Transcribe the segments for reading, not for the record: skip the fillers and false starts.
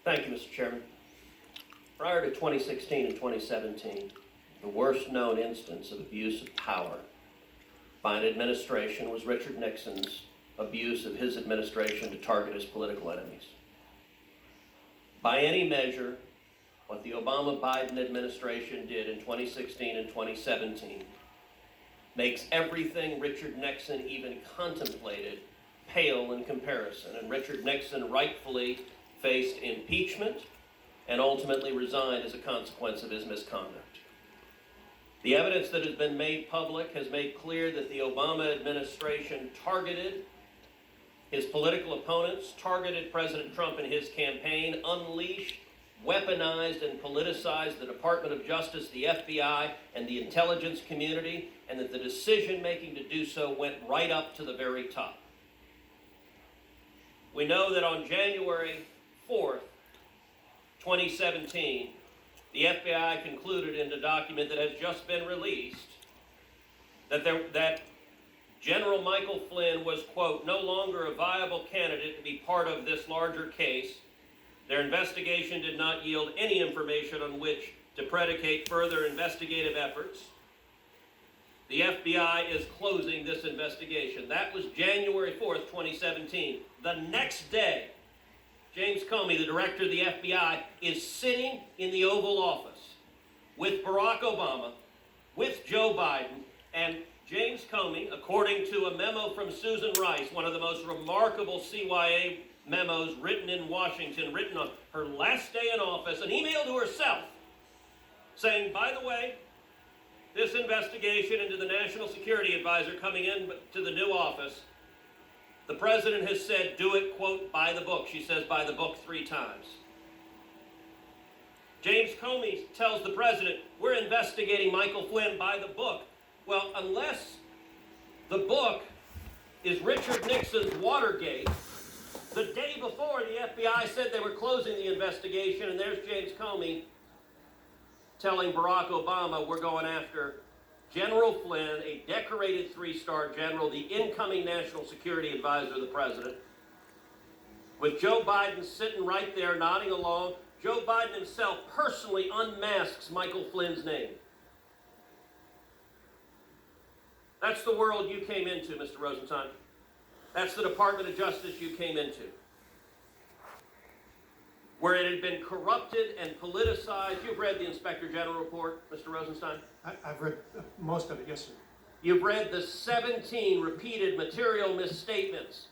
Thank you, Mr. Chairman. Prior to 2016 and 2017, the worst known instance of abuse of power by an administration was Richard Nixon's abuse of his administration to target his political enemies. By any measure, what the Obama-Biden administration did in 2016 and 2017 makes everything Richard Nixon even contemplated pale in comparison, and Richard Nixon rightfully faced impeachment and ultimately resigned as a consequence of his misconduct. The evidence that has been made public has made clear that the Obama administration targeted his political opponents, targeted President Trump and his campaign, unleashed, weaponized, and politicized the Department of Justice, the FBI, and the intelligence community, and that the decision-making to do so went right up to the very top. We know that on January 4th, 2017, the FBI concluded in a document that has just been released that General Michael Flynn was, quote, no longer a viable candidate to be part of this larger case. Their investigation did not yield any information on which to predicate further investigative efforts. The FBI is closing this investigation. That was January 4th, 2017. The next day, James Comey, the director of the FBI, is sitting in the Oval Office with Barack Obama, with Joe Biden, and James Comey, according to a memo from Susan Rice, one of the most remarkable CYA memos written in Washington, written on her last day in office, an email to herself saying, by the way, this investigation into the National Security Advisor coming in to the new office, the president has said, do it, quote, by the book. She says by the book 3 times. James Comey tells the president, we're investigating Michael Flynn by the book. Well, unless the book is Richard Nixon's Watergate, the day before the FBI said they were closing the investigation, and there's James Comey telling Barack Obama we're going after General Flynn, a decorated 3-star general, the incoming national security advisor of the president, with Joe Biden sitting right there nodding along. Joe Biden himself personally unmasks Michael Flynn's name. That's the world you came into, Mr. Rosenstein. That's the Department of Justice you came into, where it had been corrupted and politicized. You've read the Inspector General report, Mr. Rosenstein? I've read most of it, yes, sir. You've read the 17 repeated material misstatements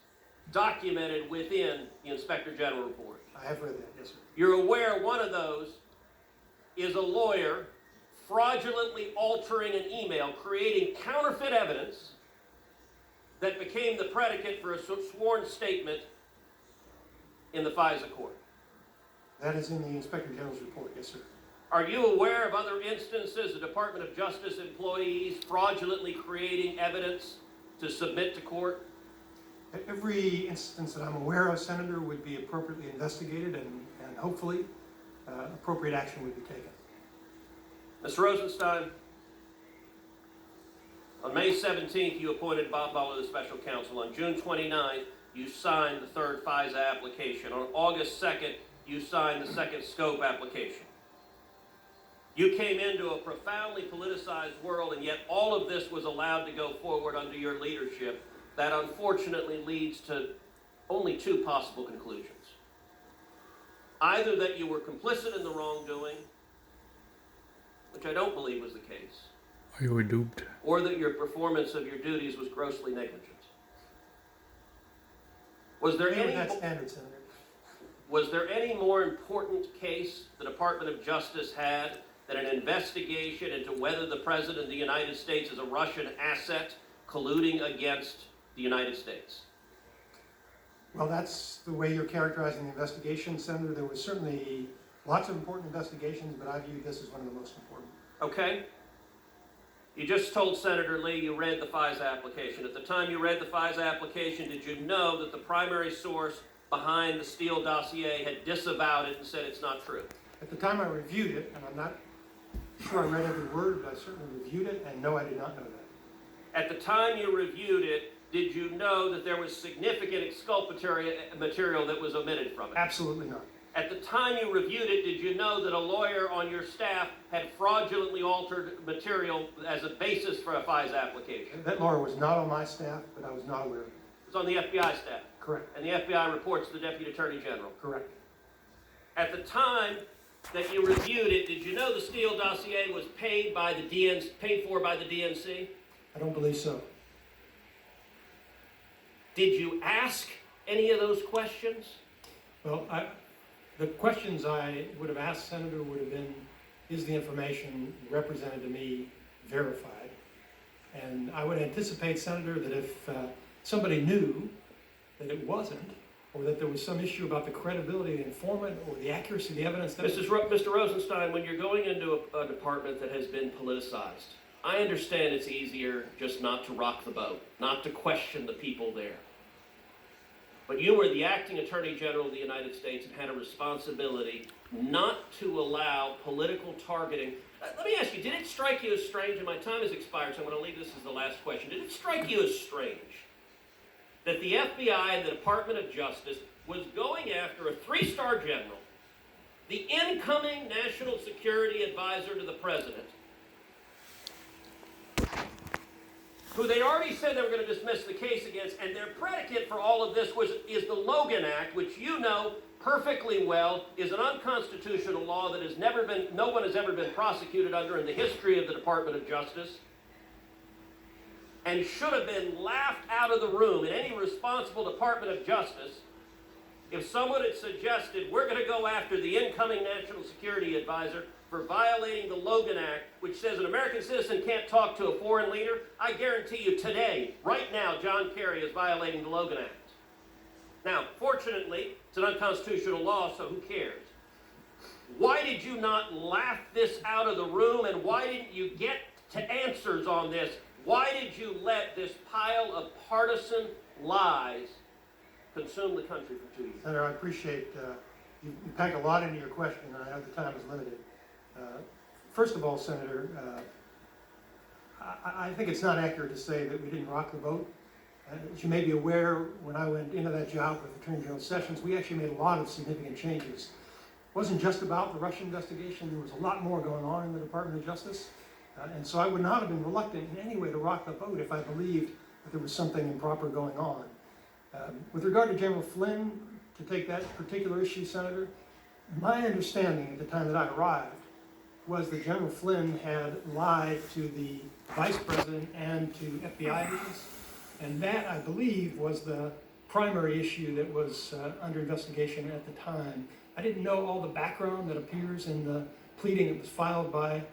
documented within the Inspector General report. I have read that, yes, sir. You're aware one of those is a lawyer fraudulently altering an email, creating counterfeit evidence that became the predicate for a sworn statement in the FISA court. That is in the Inspector General's report, yes, sir. Are you aware of other instances of Department of Justice employees fraudulently creating evidence to submit to court? Every instance that I'm aware of, Senator, would be appropriately investigated and hopefully appropriate action would be taken. Mr. Rosenstein, on May 17th, you appointed Bob Mueller the special counsel. On June 29th, you signed the 3rd FISA application. On August 2nd, you signed the 2nd scope application. You came into a profoundly politicized world, and yet all of this was allowed to go forward under your leadership. That unfortunately leads to only 2 possible conclusions. Either that you were complicit in the wrongdoing, which I don't believe was the case, or you were duped, or that your performance of your duties was grossly negligent. Was there any more important case the Department of Justice had than an investigation into whether the President of the United States is a Russian asset colluding against the United States? Well, that's the way you're characterizing the investigation, Senator. There was certainly lots of important investigations, but I view this as one of the most important. Okay. You just told Senator Lee you read the FISA application. At the time you read the FISA application, did you know that the primary source behind the Steele dossier had disavowed it and said it's not true? At the time I reviewed it, and I'm not sure I read every word, but I certainly reviewed it, and no, I did not know that. At the time you reviewed it, did you know that there was significant exculpatory material that was omitted from it? Absolutely not. At the time you reviewed it, did you know that a lawyer on your staff had fraudulently altered material as a basis for a FISA application? That lawyer was not on my staff, but I was not aware of it. It's on the FBI staff, Correct, and the FBI reports to the Deputy Attorney General. correct. At the time that you reviewed it, did you know the Steele dossier was paid for by the DNC? I don't believe so. Did you ask any of those questions? Well, the questions I would have asked Senator would have been, is the information represented to me verified? And I would anticipate, Senator, that if somebody knew that it wasn't, or that there was some issue about the credibility of the informant or the accuracy of the evidence that Mr. Rosenstein, when you're going into a department that has been politicized, I understand it's easier just not to rock the boat, not to question the people there. But you were the acting Attorney General of the United States and had a responsibility not to allow political targeting. Let me ask you, did it strike you as strange, and my time has expired, so I'm going to leave this as the last question. Did it strike you as strange that the FBI and the Department of Justice was going after a 3-star general, the incoming National Security Advisor to the President, who they already said they were going to dismiss the case against, and their predicate for all of this is the Logan Act, which you know perfectly well is an unconstitutional law that no one has ever been prosecuted under in the history of the Department of Justice, and should have been laughed out of the room in any responsible Department of Justice if someone had suggested we're going to go after the incoming National Security Advisor for violating the Logan Act, which says an American citizen can't talk to a foreign leader. I guarantee you today, right now, John Kerry is violating the Logan Act. Now, fortunately, it's an unconstitutional law, so who cares? Why did you not laugh this out of the room, and why didn't you get to answers on this? Why did you let this pile of partisan lies consume the country for 2 years? Senator, I appreciate, you packed a lot into your question, and I know the time is limited. First of all, Senator, I think it's not accurate to say that we didn't rock the boat. As you may be aware, when I went into that job with Attorney General Sessions, we actually made a lot of significant changes. It wasn't just about the Russia investigation. There was a lot more going on in the Department of Justice. And so I would not have been reluctant in any way to rock the boat if I believed that there was something improper going on. With regard to General Flynn, to take that particular issue, Senator, my understanding at the time that I arrived was that General Flynn had lied to the Vice President and to FBI agents, and that, I believe, was the primary issue that was under investigation at the time. I didn't know all the background that appears in the pleading that was filed by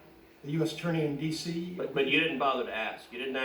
the U.S. Attorney in D.C. But you didn't bother to ask. You didn't